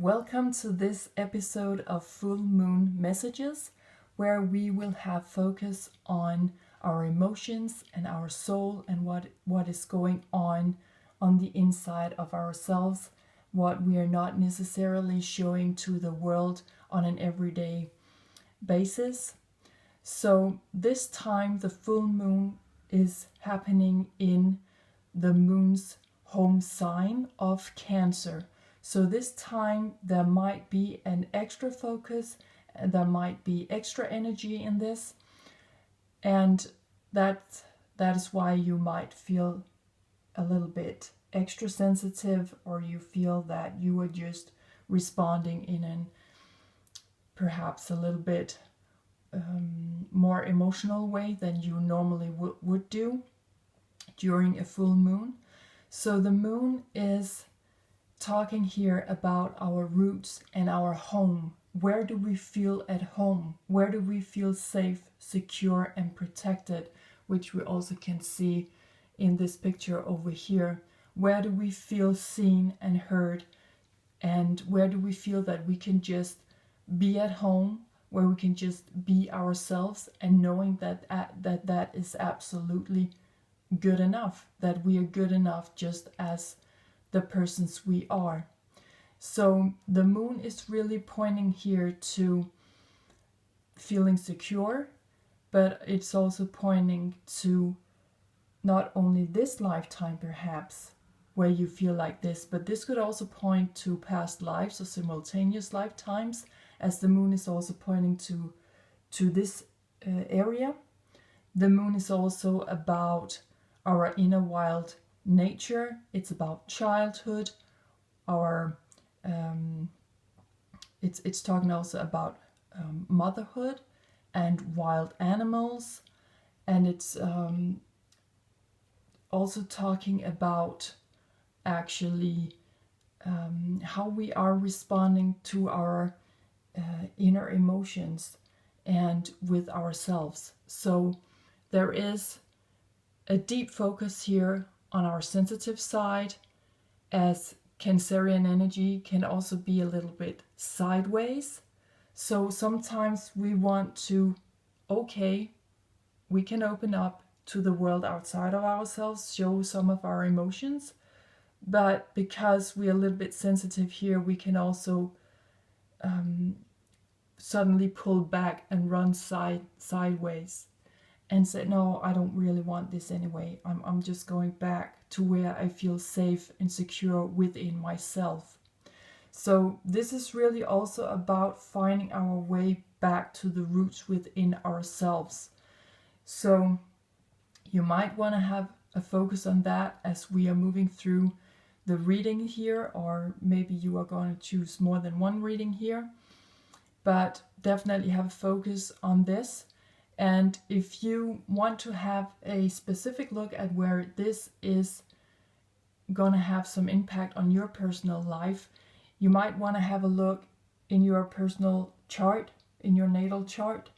Welcome to this episode of Full Moon Messages, where we will have focus on our emotions and our soul and what is going on the inside of ourselves, what we are not necessarily showing to the world on an everyday basis. So this time the full moon is happening in the moon's home sign of Cancer. So this time there might be an extra focus, there might be extra energy in this, and that is why you might feel a little bit extra sensitive, or you feel that you are just responding in an perhaps a little bit more emotional way than you normally would do during a full moon. So the moon is talking here about our roots and our home. Where do we feel at home? Where do we feel safe, secure, and protected? Which we also can see in this picture over here. Where do we feel seen and heard? And where do we feel that we can just be at home, where we can just be ourselves, and knowing that is absolutely good enough, that we are good enough just as the persons we are. So the moon is really pointing here to feeling secure, but it's also pointing to not only this lifetime perhaps where you feel like this, but this could also point to past lives or simultaneous lifetimes, as the moon is also pointing to this area. The moon is also about our inner wild nature. It's about childhood, our it's talking also about motherhood and wild animals, and it's also talking about actually how we are responding to our inner emotions and with ourselves. So there is a deep focus here on our sensitive side, as Cancerian energy can also be a little bit sideways. So sometimes we want to, we can open up to the world outside of ourselves, show some of our emotions, but because we're a little bit sensitive here, we can also suddenly pull back and run sideways and say, no, I don't really want this anyway. I'm just going back to where I feel safe and secure within myself. So this is really also about finding our way back to the roots within ourselves. So you might want to have a focus on that as we are moving through the reading here, or maybe you are going to choose more than one reading here, but definitely have a focus on this. And if you want to have a specific look at where this is going to have some impact on your personal life, you might want to have a look in your personal chart, in your natal chart,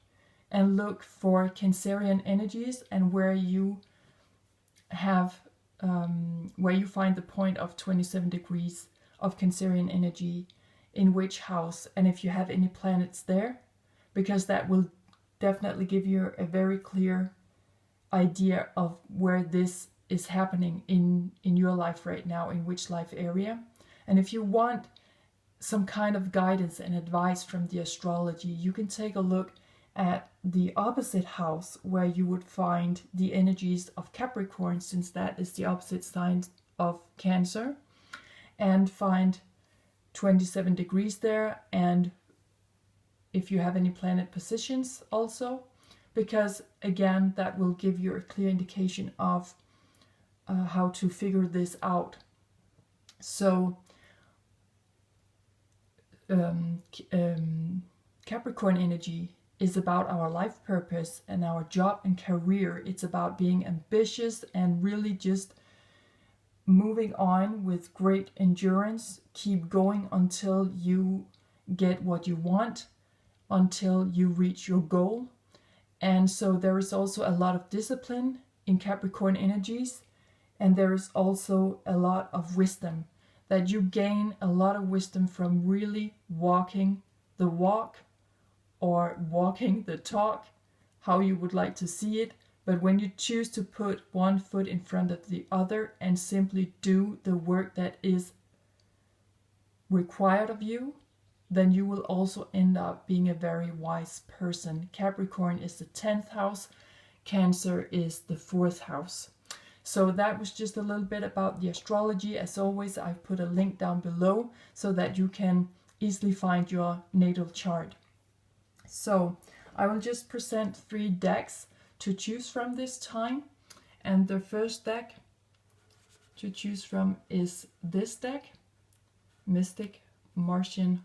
and look for Cancerian energies and where you have where you find the point of 27 degrees of Cancerian energy in which house, and if you have any planets there, because that will definitely give you a very clear idea of where this is happening in your life right now, in which life area. And if you want some kind of guidance and advice from the astrology, you can take a look at the opposite house, where you would find the energies of Capricorn, since that is the opposite sign of Cancer, and find 27 degrees there, and if you have any planet positions also, because again that will give you a clear indication of how to figure this out. So Capricorn energy is about our life purpose and our job and career. It's about being ambitious and really just moving on with great endurance. Keep going until you get what you want, until you reach your goal. And so there is also a lot of discipline in Capricorn energies, and there is also a lot of wisdom. that you gain a lot of wisdom from really walking the walk or walking the talk, how you would like to see it. But when you choose to put one foot in front of the other and simply do the work that is required of you, then you will also end up being a very wise person. Capricorn is the 10th house, Cancer is the 4th house. So that was just a little bit about the astrology. As always, I've put a link down below so that you can easily find your natal chart. So I will just present 3 decks to choose from this time. And the first deck to choose from is this deck, Mystic Martian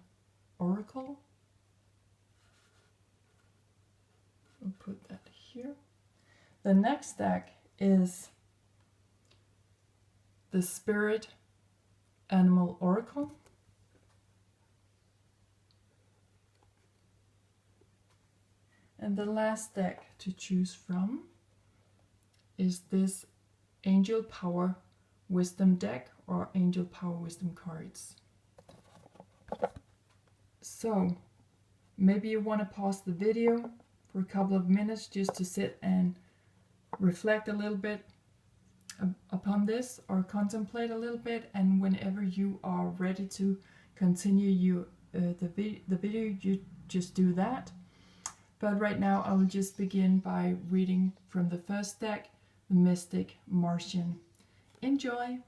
Oracle. We'll put that here. The next deck is the Spirit Animal Oracle. And the last deck to choose from is this Angel Power Wisdom deck, or Angel Power Wisdom cards. So maybe you want to pause the video for a couple of minutes just to sit and reflect a little bit upon this, or contemplate a little bit, and whenever you are ready to continue the video, you just do that. But right now I will just begin by reading from the first deck, the Mystic Martian. Enjoy!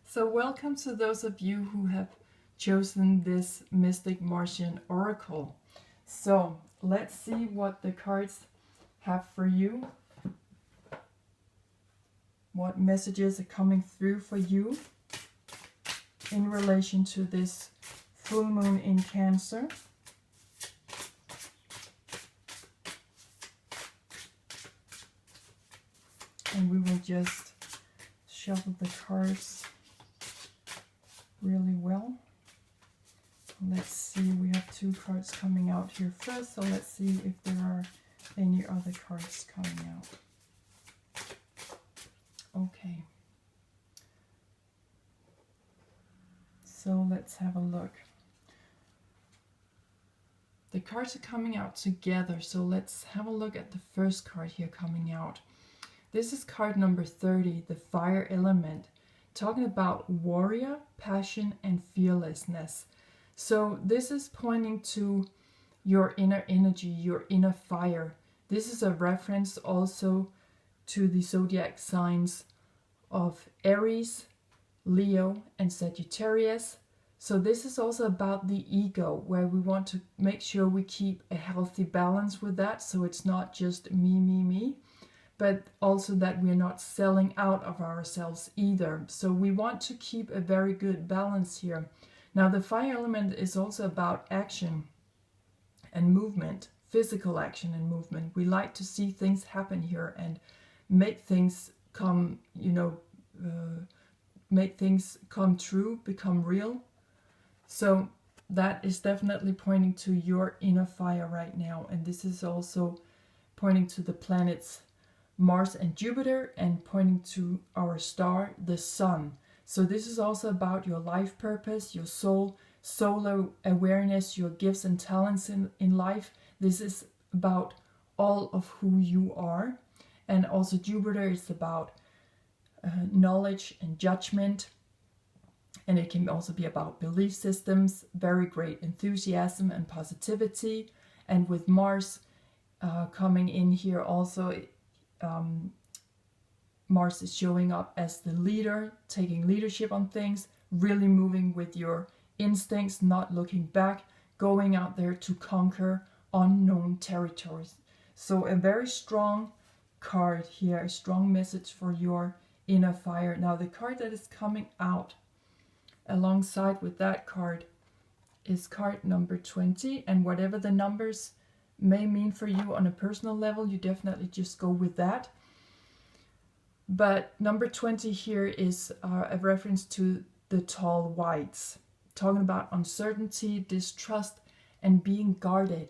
So welcome to those of you who have chosen this Mystic Martian Oracle. So let's see what the cards have for you. What messages are coming through for you in relation to this full moon in Cancer. And we will just shuffle the cards really well. Let's see, we have 2 cards coming out here first, so let's see if there are any other cards coming out. Okay. So let's have a look. The cards are coming out together, so let's have a look at the first card here coming out. This is card number 30, the Fire Element, talking about warrior, passion, and fearlessness. So this is pointing to your inner energy, your inner fire. This is a reference also to the zodiac signs of Aries, Leo, and Sagittarius. So this is also about the ego, where we want to make sure we keep a healthy balance with that, so it's not just me, but also that we're not selling out of ourselves either. So we want to keep a very good balance here. Now the fire element is also about action and movement, physical action and movement. We like to see things happen here and make things come, make things come true, become real. So that is definitely pointing to your inner fire right now. And this is also pointing to the planets Mars and Jupiter, and pointing to our star, the sun. So this is also about your life purpose, your solar awareness, your gifts and talents in life. This is about all of who you are. And also Jupiter is about knowledge and judgment. And it can also be about belief systems, very great enthusiasm and positivity. And with Mars coming in here also, Mars is showing up as the leader, taking leadership on things, really moving with your instincts, not looking back, going out there to conquer unknown territories. So a very strong card here, a strong message for your inner fire. Now the card that is coming out alongside with that card is card number 20, and whatever the numbers may mean for you on a personal level, you definitely just go with that. But number 20 here is a reference to the tall whites, talking about uncertainty, distrust, and being guarded.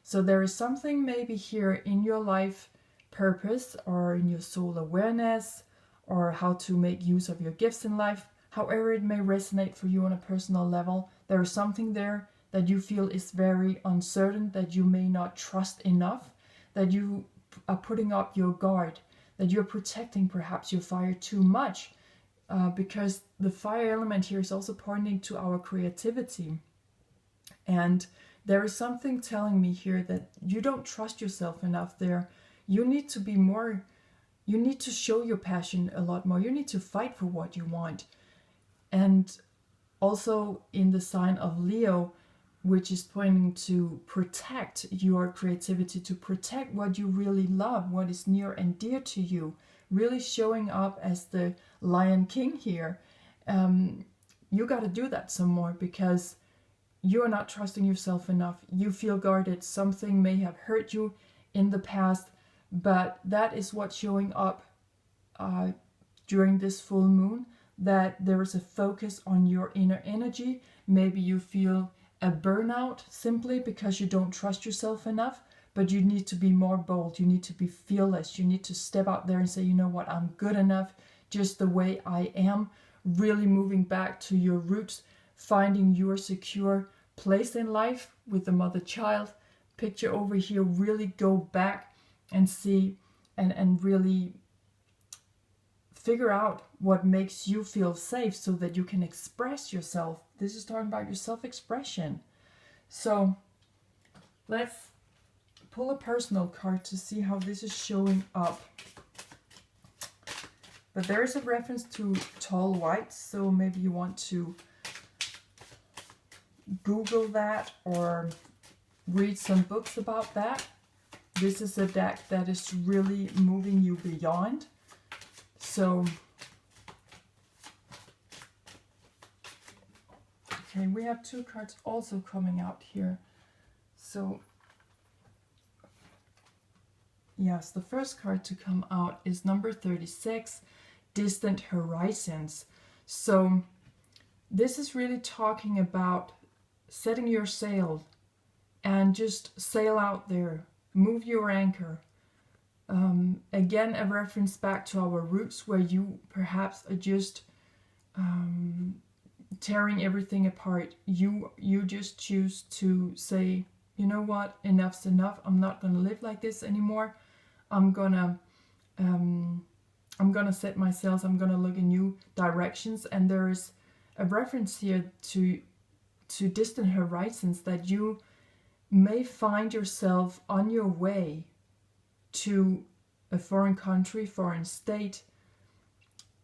So there is something maybe here in your life purpose or in your soul awareness, or how to make use of your gifts in life, however it may resonate for you on a personal level. There is something there that you feel is very uncertain, that you may not trust enough, that you are putting up your guard, that you're protecting perhaps your fire too much, because the fire element here is also pointing to our creativity. And there is something telling me here that you don't trust yourself enough there. You need to be more, you need to show your passion a lot more. You need to fight for what you want. And also in the sign of Leo, which is pointing to protect your creativity, to protect what you really love, what is near and dear to you, really showing up as the Lion King here. You got to do that some more, because you are not trusting yourself enough. You feel guarded. Something may have hurt you in the past, but that is what's showing up during this full moon, that there is a focus on your inner energy. Maybe you feel a burnout simply because you don't trust yourself enough, but you need to be more bold. You need to be fearless. You need to step out there and say, you know what, I'm good enough just the way I am. Really moving back to your roots, finding your secure place in life with the mother-child picture over here. Really go back and see and really figure out what makes you feel safe so that you can express yourself. This is talking about your self-expression. So let's pull a personal card to see how this is showing up. But there is a reference to tall whites, so maybe you want to Google that or read some books about that. This is a deck that is really moving you beyond. So, okay, we have two cards also coming out here. So, yes, the first card to come out is number 36, Distant Horizons. So, this is really talking about setting your sail and just sail out there, move your anchor. Again, a reference back to our roots, where you perhaps are just tearing everything apart. You just choose to say, you know what, enough's enough. I'm not gonna live like this anymore. I'm gonna set my sails. I'm gonna look in new directions. And there is a reference here to distant horizons, that you may find yourself on your way to a foreign country, foreign state,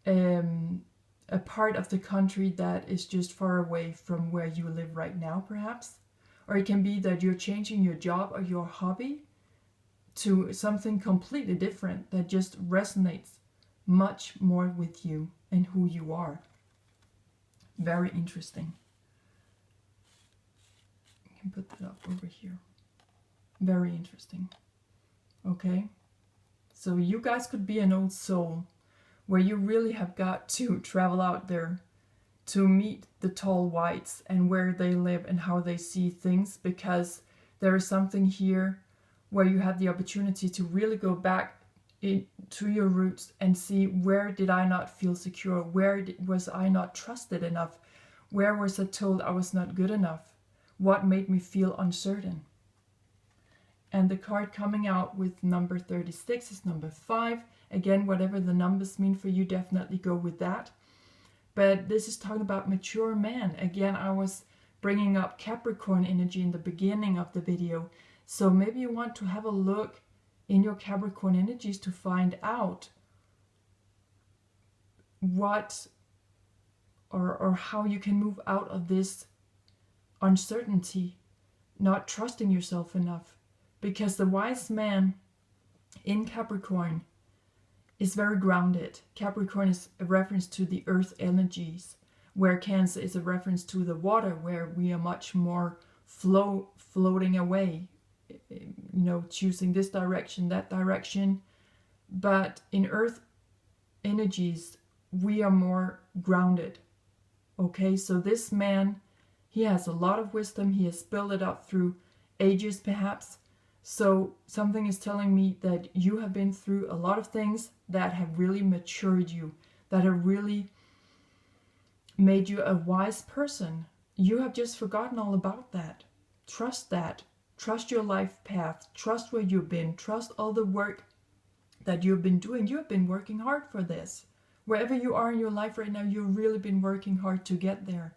a part of the country that is just far away from where you live right now, perhaps. Or it can be that you're changing your job or your hobby to something completely different that just resonates much more with you and who you are. Very interesting. I can put that up over here. Very interesting. Okay, so you guys could be an old soul where you really have got to travel out there to meet the tall whites and where they live and how they see things, because there is something here where you have the opportunity to really go back to your roots and see, where did I not feel secure? Where was I not trusted enough? Where was I told I was not good enough? What made me feel uncertain? And the card coming out with number 36 is number 5. Again, whatever the numbers mean for you, definitely go with that. But this is talking about mature man. Again, I was bringing up Capricorn energy in the beginning of the video. So maybe you want to have a look in your Capricorn energies to find out what or how you can move out of this uncertainty, not trusting yourself enough. Because the wise man in Capricorn is very grounded. Capricorn is a reference to the earth energies, where Cancer is a reference to the water, where we are much more floating away, you know, choosing this direction, that direction. But in earth energies, we are more grounded. Okay, so this man, he has a lot of wisdom. He has built it up through ages perhaps, So something is telling me that you have been through a lot of things that have really matured you, that have really made you a wise person. You have just forgotten all about that. Trust that. Trust your life path. Trust where you've been. Trust all the work that you've been doing. You have been working hard for this. Wherever you are in your life right now, you've really been working hard to get there.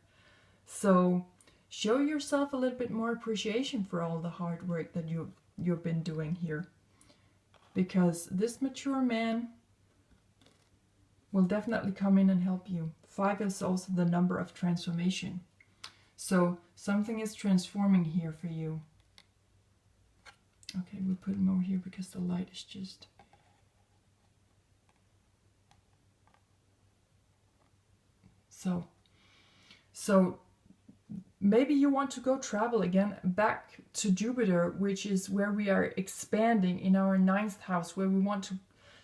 So show yourself a little bit more appreciation for all the hard work that you've been doing here. Because this mature man will definitely come in and help you. 5 is also the number of transformation. So something is transforming here for you. Okay, we'll put him over here because the light is just... So maybe you want to go travel again back to Jupiter, which is where we are expanding in our 9th house, where we want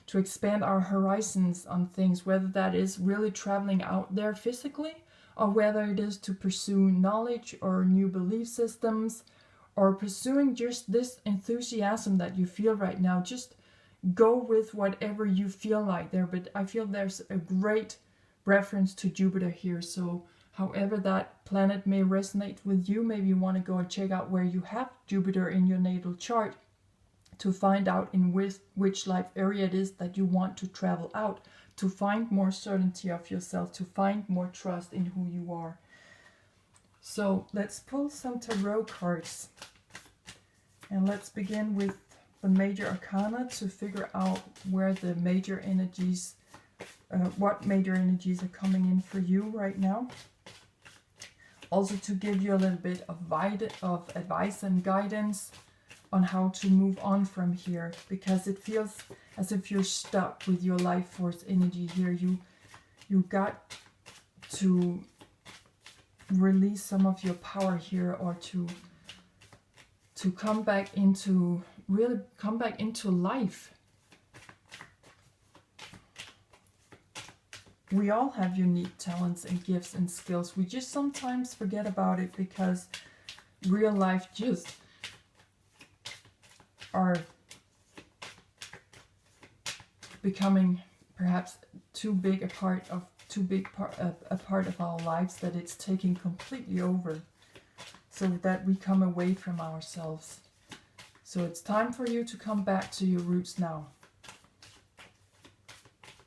to expand our horizons on things, whether that is really traveling out there physically, or whether it is to pursue knowledge or new belief systems, or pursuing just this enthusiasm that you feel right now. Just go with whatever you feel like there, but I feel there's a great reference to Jupiter here. So however that planet may resonate with you, maybe you want to go and check out where you have Jupiter in your natal chart to find out in which life area it is that you want to travel out, to find more certainty of yourself, to find more trust in who you are. So let's pull some tarot cards, and let's begin with the major arcana to figure out where the major energies, what major energies are coming in for you right now. Also to give you a little bit of advice and guidance on how to move on from here, because it feels as if you're stuck with your life force energy here. You got to release some of your power here, or to come back into, really come back into life. We all have unique talents and gifts and skills. We just sometimes forget about it because real life just are becoming perhaps too big a part of our lives, that it's taking completely over, so that we come away from ourselves. So it's time for you to come back to your roots now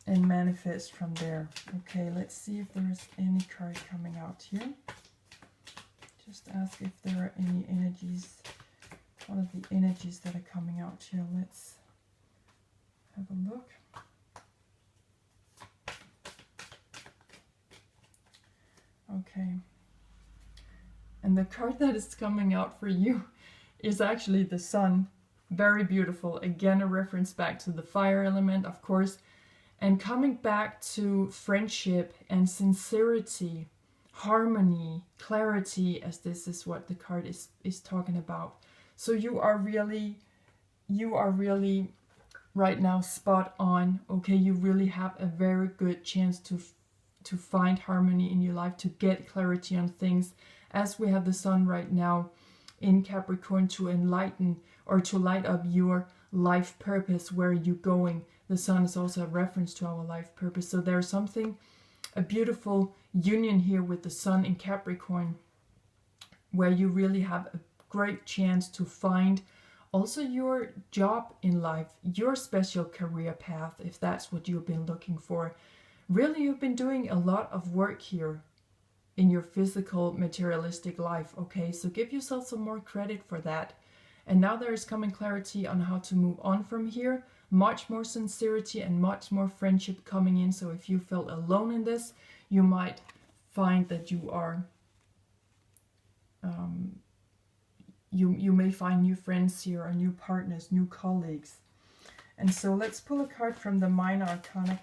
and manifest from there. Okay, let's see if there's any card coming out here. Just ask if there are any energies. What are the energies that are coming out here? Let's have a look. Okay. And the card that is coming out for you is actually the Sun. Very beautiful. Again, a reference back to the fire element, of course. And coming back to friendship and sincerity, harmony, clarity, as this is what the card is talking about. So you are really right now spot on. Okay, you really have a very good chance to find harmony in your life, to get clarity on things, as we have the Sun right now in Capricorn, to enlighten or to light up your life purpose. Where are you going? The Sun is also a reference to our life purpose. So there's a beautiful union here with the Sun in Capricorn, where you really have a great chance to find also your job in life, your special career path, if that's what you've been looking for. Really, you've been doing a lot of work here in your physical, materialistic life, okay? So give yourself some more credit for that. And now there is coming clarity on how to move on from here. Much more sincerity and much more friendship coming in. So if you felt alone in this, you might find that you are... You may find new friends here, or new partners, new colleagues. And so let's pull a card from the minor arcana,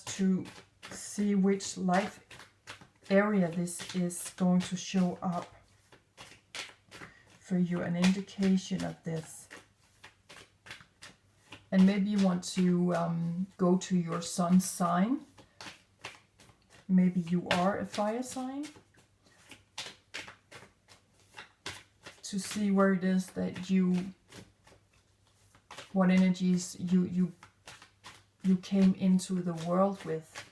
to see which life area this is going to show up for you, an indication of this. And maybe you want to go to your Sun sign. Maybe you are a fire sign. to see where it is that what energies you came into the world with.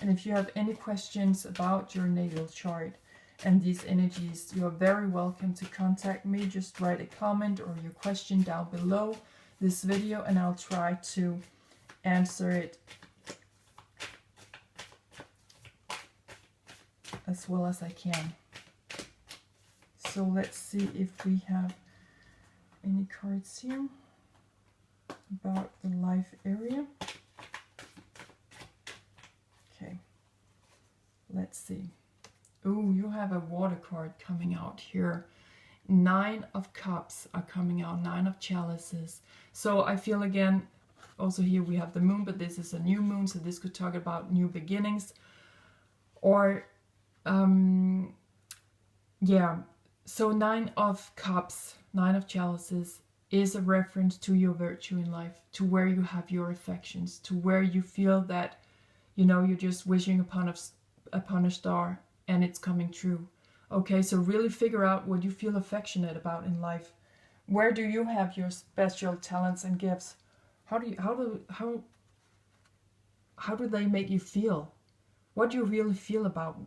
And if you have any questions about your natal chart and these energies, you are very welcome to contact me. Just write a comment or your question down below this video and I'll try to answer it as well as I can. So let's see if we have any cards here about the life area. Okay, let's see. Oh, you have a water card coming out here. 9 of Cups are coming out, 9 of Chalices. So I feel again, also here we have the moon, but this is a new moon, so this could talk about new beginnings. Or, yeah, so 9 of Cups, 9 of Chalices is a reference to your virtue in life, to where you have your affections, to where you feel that, you know, you're just wishing upon a star and it's coming true. Okay, so really figure out what you feel affectionate about in life. Where do you have your special talents and gifts? How do they make you feel? What do you really feel about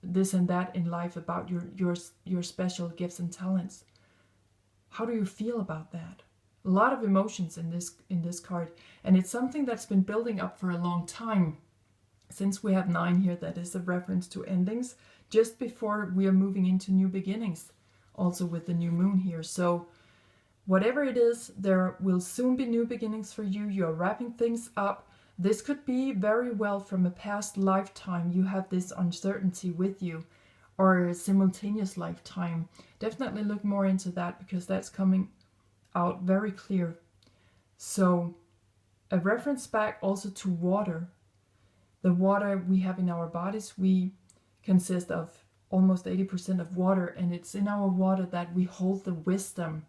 this and that in life, about your special gifts and talents? How do you feel about that? A lot of emotions in this card, and it's something that's been building up for a long time. Since we have 9 here, that is a reference to endings, just before we are moving into new beginnings, also with the new moon here. So whatever it is, there will soon be new beginnings for you. You're wrapping things up. This could be very well from a past lifetime. You have this uncertainty with you, or a simultaneous lifetime. Definitely look more into that, because that's coming out very clear. So a reference back also to water. The water we have in our bodies, we consist of almost 80% of water, and it's in our water that we hold the wisdom,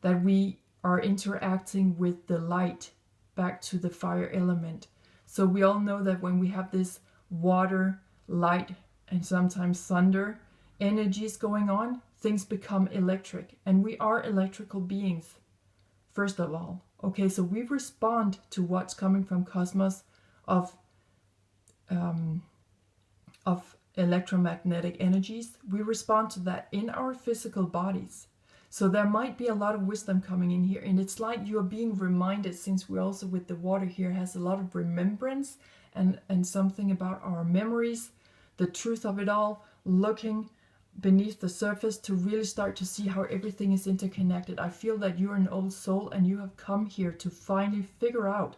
that we are interacting with the light, back to the fire element. So we all know that when we have this water, light, and sometimes thunder energies going on, things become electric, and we are electrical beings, first of all. Okay, so we respond to what's coming from cosmos of electromagnetic energies. We respond to that in our physical bodies. So there might be a lot of wisdom coming in here, and it's like you are being reminded, since we're also with the water here, has a lot of remembrance and something about our memories, the truth of it all, looking beneath the surface to really start to see how everything is interconnected. I feel that you're an old soul and you have come here to finally figure out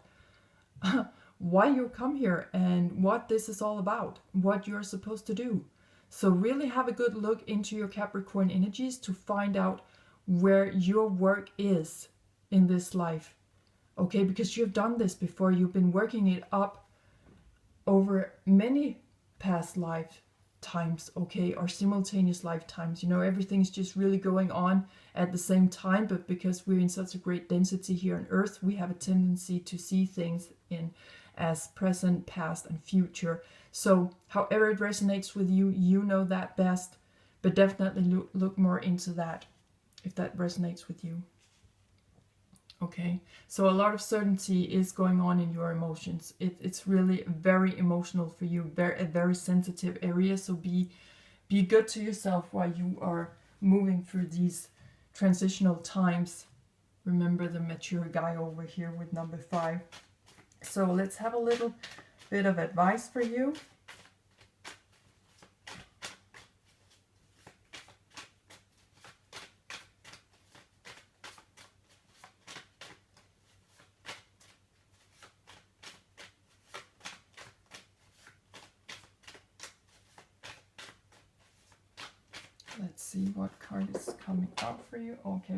why you come here and what this is all about, what you're supposed to do. So really have a good look into your Capricorn energies to find out where your work is in this life. Okay, because you've done this before. You've been working it up over many past lifetimes, okay, or simultaneous lifetimes. You know, everything's just really going on at the same time, but because we're in such a great density here on Earth, we have a tendency to see things in as present, past, and future. So however it resonates with you, you know that best, but definitely look more into that if that resonates with you. Okay, so a lot of certainty is going on in your emotions. It's really very emotional for you, a very sensitive area. So be good to yourself while you are moving through these transitional times. Remember the mature guy over here with number 5. So let's have a little bit of advice for you. Let's see what card is coming out for you. Okay,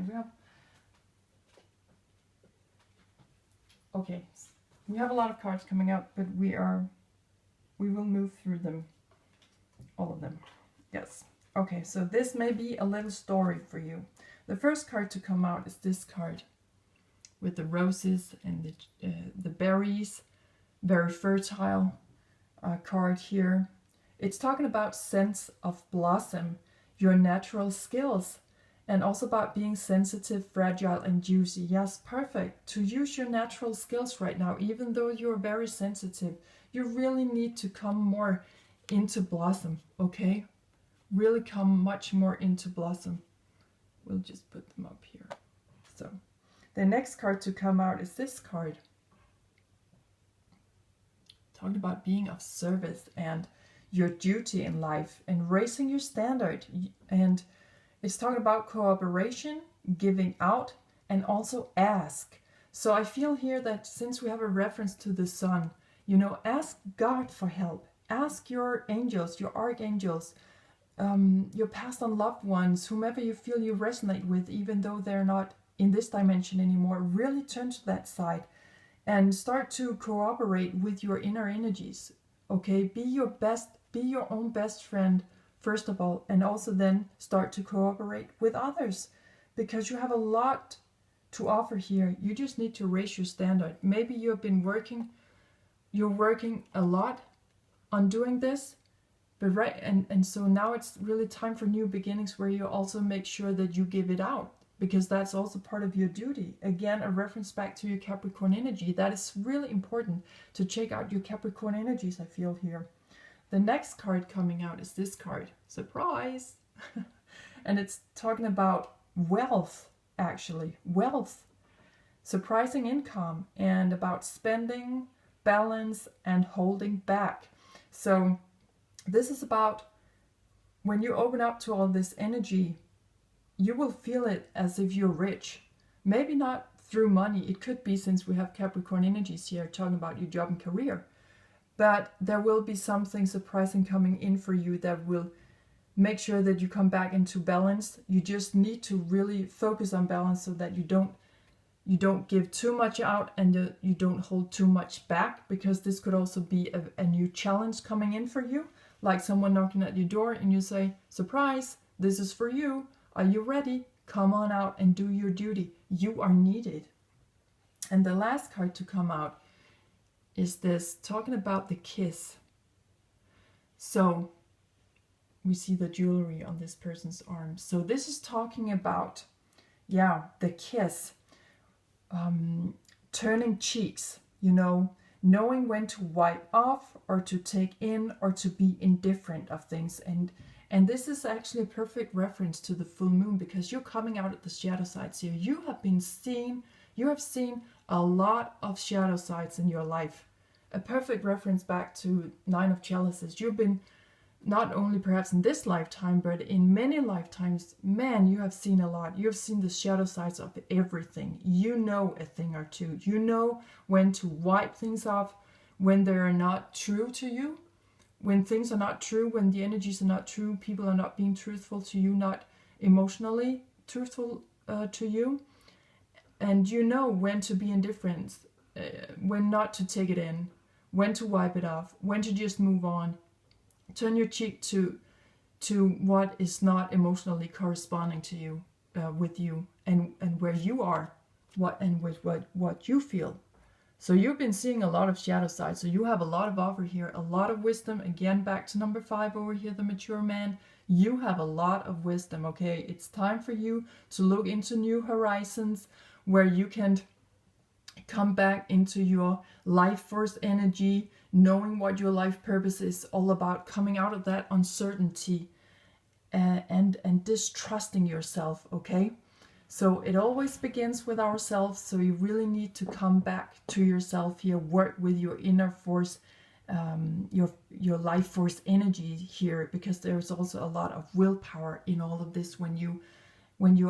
we have a lot of cards coming out, but we will move through them, all of them. Yes. Okay, so this may be a little story for you. The first card to come out is this card with the roses and the berries, very fertile card here. It's talking about sense of blossom, your natural skills, and also about being sensitive, fragile, and juicy. Yes, perfect. To use your natural skills right now, even though you're very sensitive, you really need to come more into blossom, okay? Really come much more into blossom. We'll just put them up here. So the next card to come out is this card. Talking about being of service and your duty in life and raising your standard. And it's talking about cooperation, giving out, and also ask. So I feel here that since we have a reference to the sun, you know, ask God for help. Ask your angels, your archangels, your past and loved ones, whomever you feel you resonate with, even though they're not in this dimension anymore. Really turn to that side and start to cooperate with your inner energies. Okay, be your own best friend first of all, and also then start to cooperate with others, because you have a lot to offer here. You just need to raise your standard. Maybe you're working a lot on doing this, but and so now it's really time for new beginnings, where you also make sure that you give it out, because that's also part of your duty. Again, a reference back to your Capricorn energy. That is really important to check out your Capricorn energies, I feel here. The next card coming out is this card. Surprise! And it's talking about wealth, actually. Wealth. Surprising income, and about spending, balance, and holding back. So this is about when you open up to all this energy, you will feel it as if you're rich. Maybe not through money. It could be, since we have Capricorn energies here, talking about your job and career. But there will be something surprising coming in for you that will make sure that you come back into balance. You just need to really focus on balance, so that you don't give too much out and you don't hold too much back, because this could also be a new challenge coming in for you. Like someone knocking at your door and you say, surprise, this is for you. Are you ready? Come on out and do your duty. You are needed. And the last card to come out is this, talking about the kiss. So we see the jewelry on this person's arm. So this is talking about, the kiss. Turning cheeks, you know, knowing when to wipe off or to take in or to be indifferent of things. And this is actually a perfect reference to the full moon, because you're coming out at the shadow sides here. You have seen a lot of shadow sides in your life. A perfect reference back to 9 of Chalices. You've been, not only perhaps in this lifetime, but in many lifetimes, man, you have seen a lot. You've seen the shadow sides of everything. You know a thing or two. You know when to wipe things off, when they're not true to you, when things are not true, when the energies are not true, people are not being truthful to you, not emotionally truthful to you. And you know when to be indifferent, when not to take it in, when to wipe it off, when to just move on. Turn your cheek to what is not emotionally corresponding to you, with you, and where you are, what you feel. So you've been seeing a lot of shadow sides. So you have a lot of offer here, a lot of wisdom. Again, back to number 5 over here, the mature man. You have a lot of wisdom, okay? It's time for you to look into new horizons, where you can come back into your life force energy, knowing what your life purpose is all about, coming out of that uncertainty and distrusting yourself, okay? So it always begins with ourselves, so you really need to come back to yourself here, work with your inner force, your life force energy here, because there's also a lot of willpower in all of this when you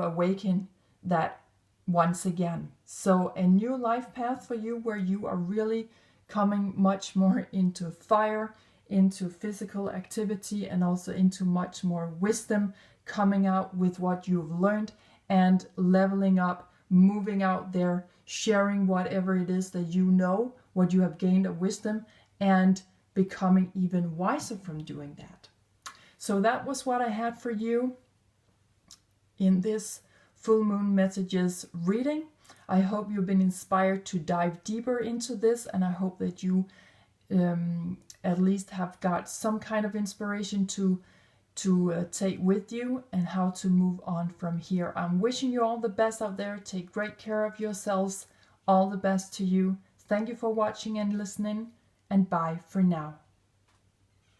awaken that once again. So a new life path for you, where you are really coming much more into fire, into physical activity, and also into much more wisdom, coming out with what you've learned and leveling up, moving out there, sharing whatever it is that you know, what you have gained of wisdom, and becoming even wiser from doing that. So that was what I had for you in this full moon messages reading. I hope you've been inspired to dive deeper into this, and I hope that you at least have got some kind of inspiration to take with you and how to move on from here. I'm wishing you all the best out there. Take great care of yourselves. All the best to you. Thank you for watching and listening, and bye for now.